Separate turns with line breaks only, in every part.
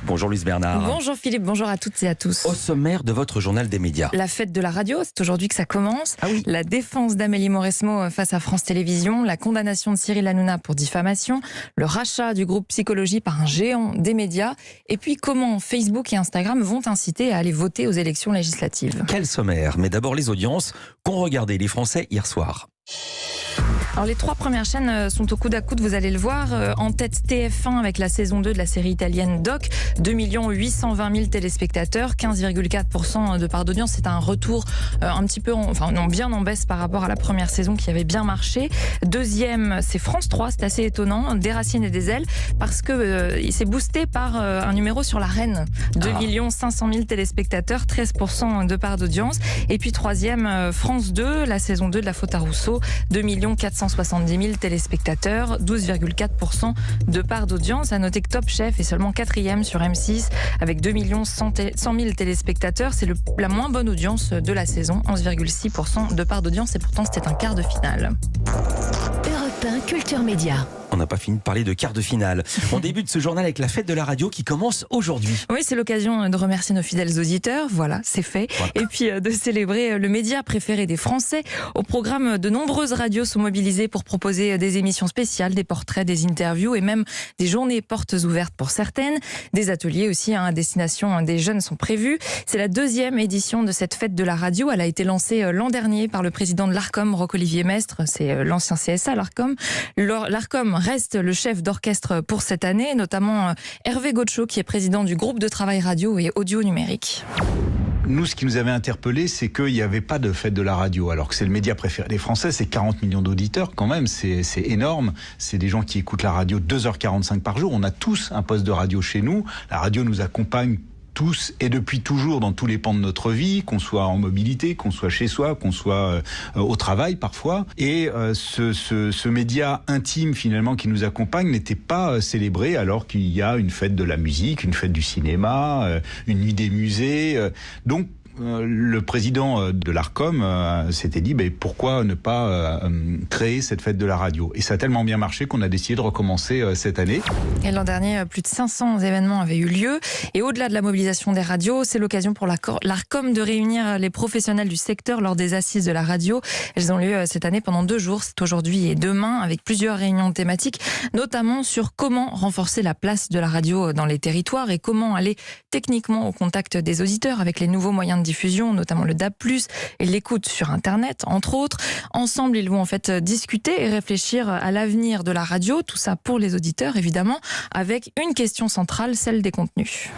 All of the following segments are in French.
Bonjour Louise Bernard.
Bonjour Philippe, bonjour à toutes et à tous.
Au sommaire de votre journal des médias.
La fête de la radio, c'est aujourd'hui que ça commence.
Ah oui.
La défense d'Amélie Mauresmo face à France Télévisions, la condamnation de Cyril Hanouna pour diffamation, le rachat du groupe Psychologie par un géant des médias, et puis comment Facebook et Instagram vont inciter à aller voter aux élections législatives.
Quel sommaire, mais d'abord les audiences qu'ont regardé les Français hier soir.
Alors les trois premières chaînes sont au coude à coude, vous allez le voir. En tête TF1 avec la saison 2 de la série italienne Doc, 2 820 000 téléspectateurs, 15,4% de part d'audience. C'est un retour un petit peu, bien en baisse par rapport à la première saison qui avait bien marché. Deuxième, c'est France 3, c'est assez étonnant, des racines et des ailes, parce que il s'est boosté par un numéro sur la Reine. 2 500 000 téléspectateurs, 13% de part d'audience. Et puis troisième, France 2, la saison 2 de La Faute à Rousseau, 2 470 000 téléspectateurs, 12,4% de part d'audience. À noter que Top Chef est seulement quatrième sur M6 avec 2 100 000 téléspectateurs. C'est la moins bonne audience de la saison, 11,6% de part d'audience, et pourtant c'était un quart de finale.
Europe 1 Culture Média.
On n'a pas fini de parler de quart de finale. On débute ce journal avec la fête de la radio qui commence aujourd'hui.
Oui, c'est l'occasion de remercier nos fidèles auditeurs. Voilà, c'est fait.
Voilà.
Et puis de célébrer le média préféré des Français. Au programme, de nombreuses radios sont mobilisées pour proposer des émissions spéciales, des portraits, des interviews et même des journées portes ouvertes pour certaines. Des ateliers aussi à destination des jeunes sont prévus. C'est la deuxième édition de cette fête de la radio. Elle a été lancée l'an dernier par le président de l'Arcom, Roch-Olivier Mestre. C'est l'ancien CSA, l'Arcom. L'Arcom reste le chef d'orchestre pour cette année, notamment Hervé Gaucho, qui est président du groupe de travail radio et audio numérique.
Nous, ce qui nous avait interpellé, c'est qu'il n'y avait pas de fête de la radio, alors que c'est le média préféré des Français. C'est 40 millions d'auditeurs quand même, c'est énorme. C'est des gens qui écoutent la radio 2h45 par jour. On a tous un poste de radio chez nous. La radio nous accompagne tous et depuis toujours dans tous les pans de notre vie, qu'on soit en mobilité, qu'on soit chez soi, qu'on soit au travail parfois. Et ce média intime finalement qui nous accompagne n'était pas célébré alors qu'il y a une fête de la musique, une fête du cinéma, une nuit des musées. Donc le président de l'Arcom s'était dit pourquoi ne pas créer cette fête de la radio, et ça a tellement bien marché qu'on a décidé de recommencer cette année.
Et l'an dernier, plus de 500 événements avaient eu lieu, et au-delà de la mobilisation des radios, c'est l'occasion pour l'Arcom de réunir les professionnels du secteur lors des assises de la radio. Elles ont lieu cette année pendant 2 jours, c'est aujourd'hui et demain, avec plusieurs réunions thématiques, notamment sur comment renforcer la place de la radio dans les territoires et comment aller techniquement au contact des auditeurs avec les nouveaux moyens de diffusion, notamment le DAB+, et l'écoute sur Internet, entre autres. Ensemble, ils vont en fait discuter et réfléchir à l'avenir de la radio, tout ça pour les auditeurs, évidemment, avec une question centrale, celle des contenus.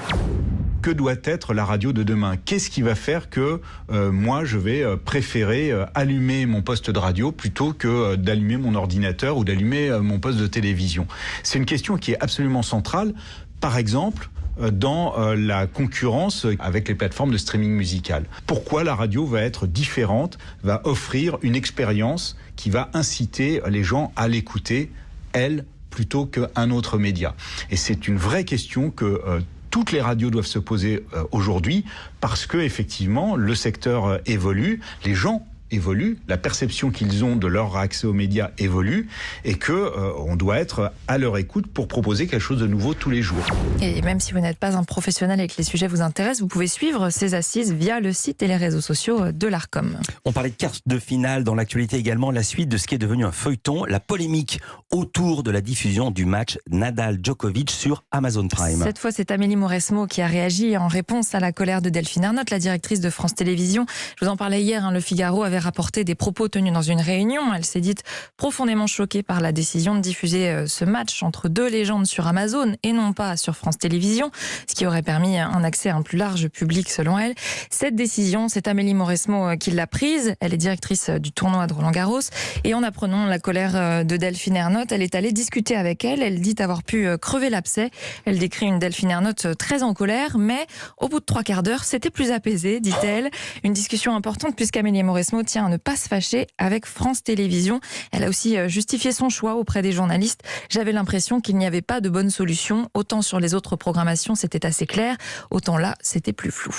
Que doit être la radio de demain ? Qu'est-ce qui va faire que moi, je vais préférer allumer mon poste de radio plutôt que d'allumer mon ordinateur ou d'allumer mon poste de télévision ? C'est une question qui est absolument centrale. Par exemple, dans la concurrence avec les plateformes de streaming musical. Pourquoi la radio va être différente, va offrir une expérience qui va inciter les gens à l'écouter, elle, plutôt qu'un autre média. Et c'est une vraie question que toutes les radios doivent se poser aujourd'hui, parce que effectivement le secteur évolue, les gens évolue, la perception qu'ils ont de leur accès aux médias évolue, et que on doit être à leur écoute pour proposer quelque chose de nouveau tous les jours.
Et même si vous n'êtes pas un professionnel et que les sujets vous intéressent, vous pouvez suivre ces assises via le site et les réseaux sociaux de l'Arcom.
On parlait de quart de finale, dans l'actualité également, la suite de ce qui est devenu un feuilleton, la polémique autour de la diffusion du match Nadal-Djokovic sur Amazon Prime.
Cette fois, c'est Amélie Mauresmo qui a réagi en réponse à la colère de Delphine Ernotte, la directrice de France Télévisions. Je vous en parlais hier, Le Figaro avait rapporté des propos tenus dans une réunion. Elle s'est dite profondément choquée par la décision de diffuser ce match entre deux légendes sur Amazon et non pas sur France Télévisions, ce qui aurait permis un accès à un plus large public selon elle. Cette décision, c'est Amélie Mauresmo qui l'a prise. Elle est directrice du tournoi de Roland-Garros, et en apprenant la colère de Delphine Ernotte, elle est allée discuter avec elle. Elle dit avoir pu crever l'abcès. Elle décrit une Delphine Ernotte très en colère, mais au bout de 3 quarts d'heure, c'était plus apaisé, dit-elle. Une discussion importante puisqu'Amélie Mauresmo tient à ne pas se fâcher avec France Télévisions. Elle a aussi justifié son choix auprès des journalistes. J'avais l'impression qu'il n'y avait pas de bonne solution. Autant sur les autres programmations, c'était assez clair. Autant là, c'était plus flou.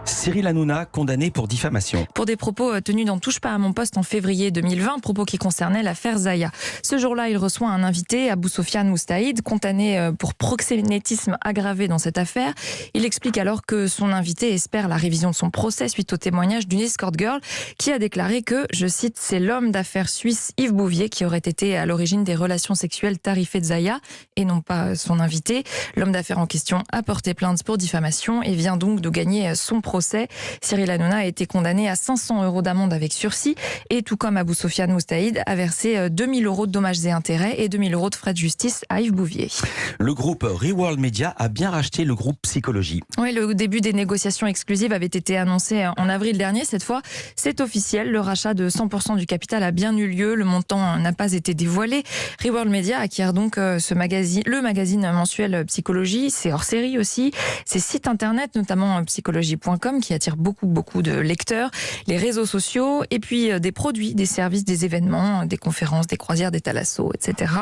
Cyril Hanouna condamné pour diffamation.
Pour des propos tenus dans Touche pas à mon poste en février 2020, propos qui concernaient l'affaire Zaya. Ce jour-là, il reçoit un invité, Abou Sofiane Moustaïd, condamné pour proxénétisme aggravé dans cette affaire. Il explique alors que son invité espère la révision de son procès suite au témoignage d'une escort girl qui a déclaré que, je cite, c'est l'homme d'affaires suisse Yves Bouvier qui aurait été à l'origine des relations sexuelles tarifées de Zaya et non pas son invité. L'homme d'affaires en question a porté plainte pour diffamation et vient donc de gagner son procès. Cyril Hanouna a été condamné à 500 € d'amende avec sursis et tout comme Abou Sofiane Moustaïd a versé 2000 € de dommages et intérêts et 2000 € de frais de justice à Yves Bouvier.
Le groupe Reworld Media a bien racheté le groupe Psychologie.
Oui, le début des négociations exclusives avait été annoncé en avril dernier. Cette fois, c'est officiel. Le rachat de 100% du capital a bien eu lieu. Le montant n'a pas été dévoilé. Reworld Media acquiert donc le magazine mensuel Psychologie. C'est hors série aussi. Ses sites internet, notamment psychologie.com, qui attire beaucoup de lecteurs, les réseaux sociaux et puis des produits, des services, des événements, des conférences, des croisières, des thalassos, etc.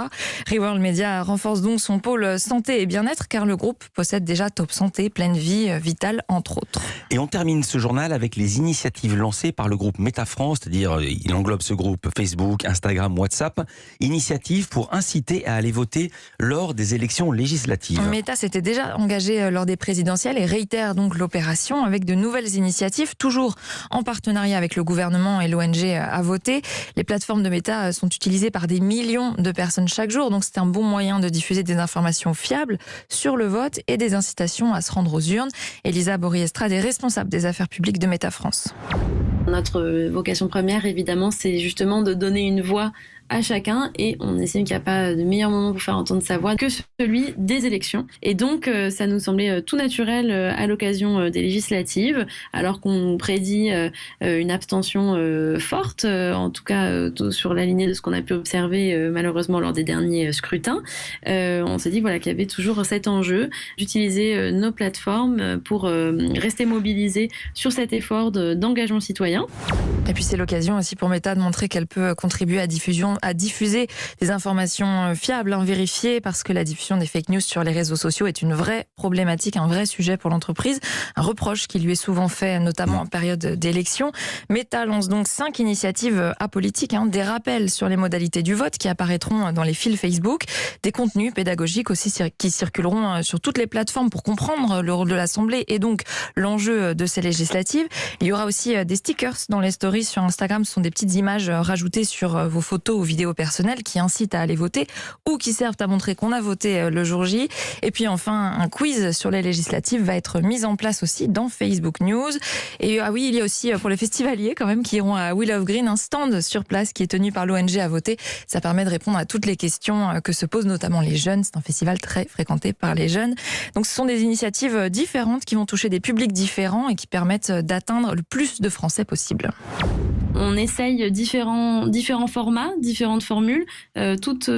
Reworld Media renforce donc son pôle santé et bien-être car le groupe possède déjà Top Santé, Pleine Vie, Vital, entre autres.
Et on termine ce journal avec les initiatives lancées par le groupe Meta France, c'est-à-dire il englobe ce groupe Facebook, Instagram, WhatsApp. Initiatives pour inciter à aller voter lors des élections législatives.
Meta s'était déjà engagé lors des présidentielles et réitère donc l'opération avec de nouvelles initiatives, toujours en partenariat avec le gouvernement et l'ONG à voter. Les plateformes de Meta sont utilisées par des millions de personnes chaque jour, donc c'est un bon moyen de diffuser des informations fiables sur le vote et des incitations à se rendre aux urnes. Elisa Boriestrade est responsable des affaires publiques de Meta France.
Notre vocation première, évidemment, c'est justement de donner une voix à chacun et on estime qu'il n'y a pas de meilleur moment pour faire entendre sa voix que celui des élections. Et donc, ça nous semblait tout naturel à l'occasion des législatives, alors qu'on prédit une abstention forte, en tout cas sur la lignée de ce qu'on a pu observer malheureusement lors des derniers scrutins. On s'est dit voilà, qu'il y avait toujours cet enjeu d'utiliser nos plateformes pour rester mobilisés sur cet effort d'engagement citoyen.
Et puis c'est l'occasion aussi pour Meta de montrer qu'elle peut contribuer à diffuser des informations fiables, vérifiées, parce que la diffusion des fake news sur les réseaux sociaux est une vraie problématique, un vrai sujet pour l'entreprise, un reproche qui lui est souvent fait, notamment en période d'élection. Meta lance donc 5 initiatives apolitiques, des rappels sur les modalités du vote qui apparaîtront dans les fils Facebook, des contenus pédagogiques aussi qui circuleront sur toutes les plateformes pour comprendre le rôle de l'Assemblée et donc l'enjeu de ces législatives. Il y aura aussi des stickers dans les stories sur Instagram, ce sont des petites images rajoutées sur vos photos ou vidéos personnelles qui incitent à aller voter ou qui servent à montrer qu'on a voté le jour J. Et puis enfin, un quiz sur les législatives va être mis en place aussi dans Facebook News. Et oui, il y a aussi pour les festivaliers quand même qui iront à Wheel of Green un stand sur place qui est tenu par l'ONG à voter. Ça permet de répondre à toutes les questions que se posent notamment les jeunes. C'est un festival très fréquenté par les jeunes. Donc ce sont des initiatives différentes qui vont toucher des publics différents et qui permettent d'atteindre le plus de Français possible.
On essaye différents formats, différentes formules, toutes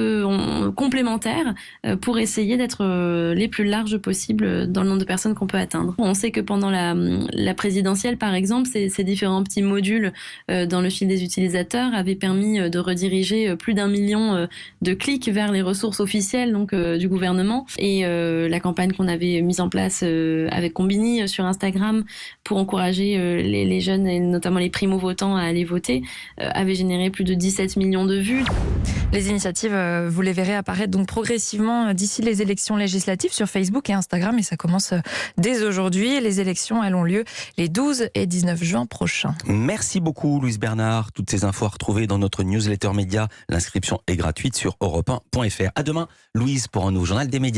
complémentaires pour essayer d'être les plus larges possibles dans le nombre de personnes qu'on peut atteindre. On sait que pendant la présidentielle, par exemple, ces différents petits modules dans le fil des utilisateurs avaient permis de rediriger plus d'1 million de clics vers les ressources officielles donc du gouvernement. Et la campagne qu'on avait mise en place avec Combini sur Instagram pour encourager les jeunes et notamment les primo-votants à aller voter avait généré plus de 17 millions de vues.
Les initiatives, vous les verrez apparaître donc progressivement d'ici les élections législatives sur Facebook et Instagram et ça commence dès aujourd'hui. Les élections, elles ont lieu les 12 et 19 juin prochains.
Merci beaucoup Louise Bernard. Toutes ces infos à retrouver dans notre newsletter média. L'inscription est gratuite sur europe1.fr. À demain Louise pour un nouveau journal des médias.